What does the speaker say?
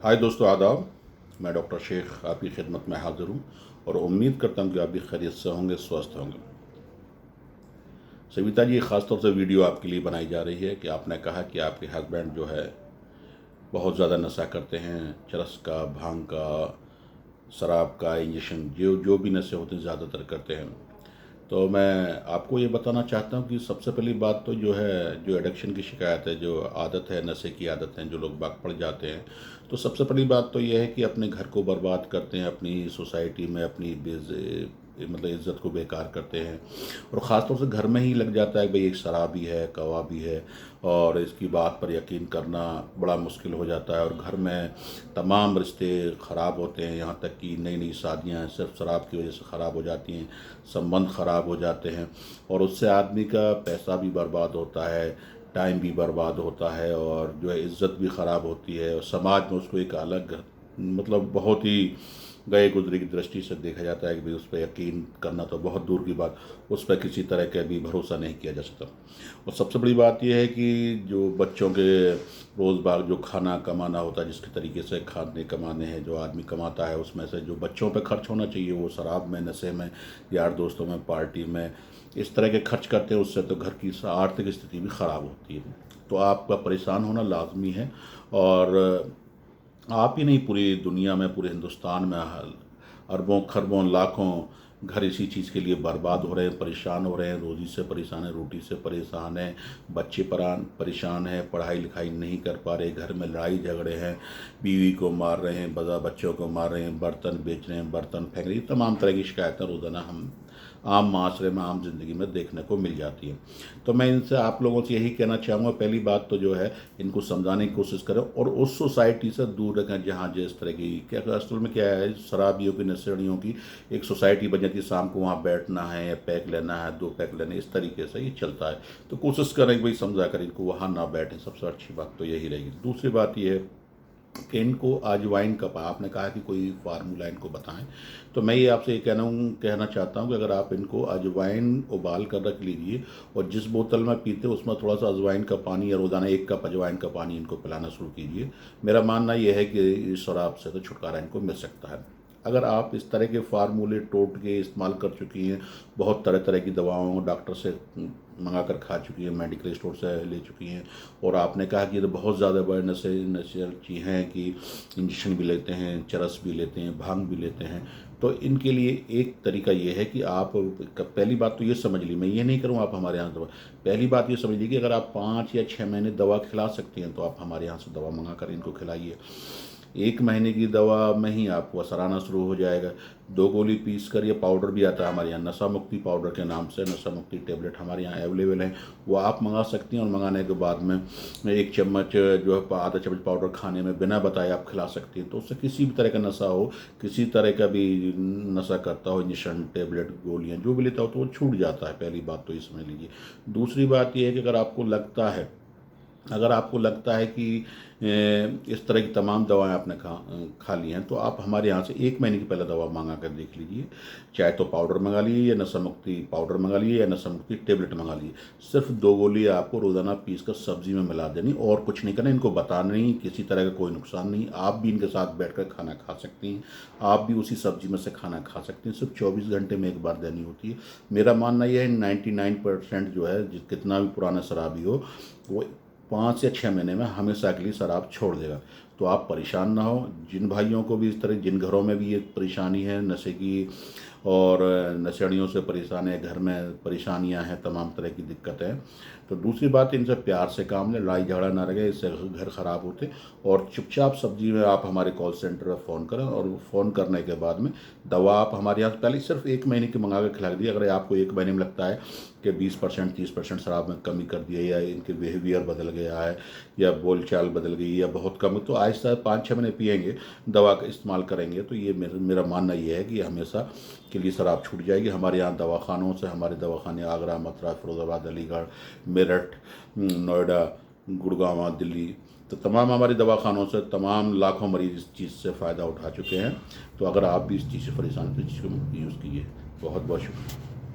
हाय दोस्तों, आदाब। मैं डॉक्टर शेख आपकी खिदमत में हाज़िर हूँ और उम्मीद करता हूँ कि आप भी खैरियत से होंगे, स्वस्थ होंगे। सविता जी, ख़ास तौर से वीडियो आपके लिए बनाई जा रही है कि आपने कहा कि आपके हस्बैंड जो है बहुत ज़्यादा नशा करते हैं, चरस का, भांग का, शराब का, इंजेक्शन, जो जो भी नशे होते हैं ज़्यादातर करते हैं। तो मैं आपको ये बताना चाहता हूँ कि सबसे पहली बात तो जो है, जो एडिक्शन की शिकायत है, जो आदत है, नशे की आदत है, जो लोग बाग पड़ जाते हैं, तो सबसे पहली बात तो ये है कि अपने घर को बर्बाद करते हैं, अपनी सोसाइटी में अपनी मतलब इज़्ज़त को बेकार करते हैं। और ख़ास तौर से घर में ही लग जाता है कि भाई एक शराबी है, कबाबी है, और इसकी बात पर यकीन करना बड़ा मुश्किल हो जाता है। और घर में तमाम रिश्ते ख़राब होते हैं, यहाँ तक कि नई नई शादियाँ सिर्फ शराब की वजह से ख़राब हो जाती हैं, संबंध ख़राब हो जाते हैं, और उससे आदमी का पैसा भी बर्बाद होता है, टाइम भी बर्बाद होता है, और जो है इज़्ज़त भी ख़राब होती है, और समाज में उसको एक अलग मतलब बहुत ही गए गुजरे की दृष्टि से देखा जाता है कि भाई उस पर यकीन करना तो बहुत दूर की बात, उस पर किसी तरह का भी भरोसा नहीं किया जा सकता। और सबसे बड़ी बात यह है कि जो बच्चों के रोज़गार, जो खाना कमाना होता है, जिसके तरीके से खाने कमाने हैं, जो आदमी कमाता है, उसमें से जो बच्चों पे खर्च होना चाहिए वो शराब में, नशे में, यार दोस्तों में, पार्टी में, इस तरह के खर्च करते हैं। उससे तो घर की आर्थिक स्थिति भी ख़राब होती है। तो आपका परेशान होना लाजमी है। और आप ही नहीं, पूरी दुनिया में, पूरे हिंदुस्तान में अरबों खरबों लाखों घर इसी चीज़ के लिए बर्बाद हो रहे हैं, परेशान हो रहे हैं, रोज़ी से परेशान है, रोटी से परेशान है, बच्चे परेशान हैं, पढ़ाई लिखाई नहीं कर पा रहे, घर में लड़ाई झगड़े हैं, बीवी को मार रहे हैं, बच्चों को मार रहे हैं, बर्तन बेच रहे हैं, बर्तन फेंक रहे हैं, तमाम तरह की शिकायतें रोज़ाना हम आम माशरे में, आम ज़िंदगी में देखने को मिल जाती हैं। तो मैं इनसे, आप लोगों से यही कहना चाहूँगा, पहली बात तो जो है, इनको समझाने की कोशिश करें और उस सोसाइटी से दूर रखें जहाँ जिस तरह की, क्या असल में क्या है, शराबियों की, नशेड़ियों की एक सोसाइटी बन जाती है। शाम को वहाँ बैठना है, या पैक लेना है, 2 पैक लेने, इस तरीके से ये चलता है। तो कोशिश करें कि भाई समझा कर इनको वहाँ ना बैठें, सबसे अच्छी बात तो यही रहेगी। दूसरी बात ये है कि इनको अजवाइन का आपने कहा कि कोई फार्मूला इनको बताएं, तो मैं ये आपसे ये कहना चाहता हूँ कि अगर आप इनको अजवाइन उबाल कर रख लीजिए, और जिस बोतल में पीते हैं उसमें थोड़ा सा अजवाइन का पानी, या रोज़ाना 1 कप अजवाइन का पानी इनको पिलाना शुरू कीजिए। मेरा मानना यह है कि इस शराब से तो छुटकारा इनको मिल सकता है। अगर आप इस तरह के फार्मूले टोटके इस्तेमाल कर चुकी हैं, बहुत तरह तरह की दवाओं डॉक्टर से मंगा कर खा चुकी हैं, मेडिकल स्टोर से ले चुकी हैं, और आपने कहा कि ये तो बहुत ज़्यादा बड़े नशे हैं कि इंजेक्शन भी लेते हैं, चरस भी लेते हैं, भांग भी लेते हैं, तो इनके लिए एक तरीका ये है कि आप पहली बात तो ये समझ ली, मैं ये नहीं करूँ आप हमारे यहाँ दवा, पहली बात ये समझ लीजिए कि अगर आप 5 या 6 महीने दवा खिला सकती हैं तो आप हमारे यहाँ से दवा मंगा कर इनको खिलाइए। 1 महीने की दवा में ही आपको असर आना शुरू हो जाएगा। 2 गोली पीस कर, ये पाउडर भी आता है हमारे यहाँ, नशा मुक्ति पाउडर के नाम से, नशा मुक्ति टेबलेट हमारे यहाँ अवेलेबल है, वो आप मंगा सकती हैं। और मंगाने के बाद में 1 चम्मच जो है, आधा चम्मच पाउडर खाने में बिना बताए आप खिला सकती हैं। तो उससे किसी भी तरह का नशा हो, किसी तरह का भी नशा करता हो, इंजेक्शन, टेबलेट, गोलियाँ जो भी लेता हो, तो वो छूट जाता है। पहली बात तो ये समझ लीजिए। दूसरी बात ये है कि अगर आपको लगता है कि इस तरह की तमाम दवाएं आपने खा ली हैं, तो आप हमारे यहाँ से 1 महीने की पहले दवा मंगा कर देख लीजिए। चाहे तो पाउडर मंगा लीजिए, या नशा मुक्ति पाउडर मंगा लीजिए, या नशा मुक्ति टेबलेट मंगा लीजिए। सिर्फ 2 गोली आपको रोज़ाना पीस कर सब्जी में मिला देनी, और कुछ नहीं करना, इनको बताना नहीं, किसी तरह का कोई नुकसान नहीं। आप भी इनके साथ बैठकर खाना खा सकती हैं, आप भी उसी सब्जी में से खाना खा सकती हैं। सिर्फ 24 घंटे में एक बार देनी होती है। मेरा मानना यह है 99% जो है, कितना भी पुराना शराबी हो, वो 5 या 6 महीने में हमेशा के लिए शराब छोड़ देगा। तो आप परेशान ना हो। जिन भाइयों को भी इस तरह, जिन घरों में भी ये परेशानी है नशे की, और नशेड़ियों से परेशान है, घर में परेशानियां हैं, तमाम तरह की दिक्कतें हैं, तो दूसरी बात, इनसे प्यार से काम लें, लड़ाई झगड़ा ना रहे, इससे घर ख़राब होते। और चुपचाप सब्जी में आप हमारे कॉल सेंटर पर फ़ोन करें, और फ़ोन करने के बाद में दवा आप हमारे यहाँ से पहले सिर्फ 1 महीने की मंगा कर खिला दीजिए। अगर आपको 1 महीने में लगता है कि 20% 30% शराब में कमी कर दी है, या इनके बिहेवियर बदल गया है, या बोलचाल बदल गई, या बहुत कम, तो आहिस्ता 5-6 महीने पिएंगे, दवा का इस्तेमाल करेंगे, तो ये मेरा मानना ये है कि हमेशा के लिए शराब छूट जाएगी। हमारे यहाँ दवाखानों से, हमारे दवाखाने आगरा, मथुरा, फिरोजाबाद, अलीगढ़, मेरठ, नोएडा, गुड़गांव, दिल्ली, तो तमाम हमारे दवाखानों से तमाम लाखों मरीज इस चीज़ से फ़ायदा उठा चुके हैं। तो अगर आप भी इस चीज़ से परेशान हैं तो इस चीज़ को यूज़ कीजिए। बहुत बहुत शुक्रिया।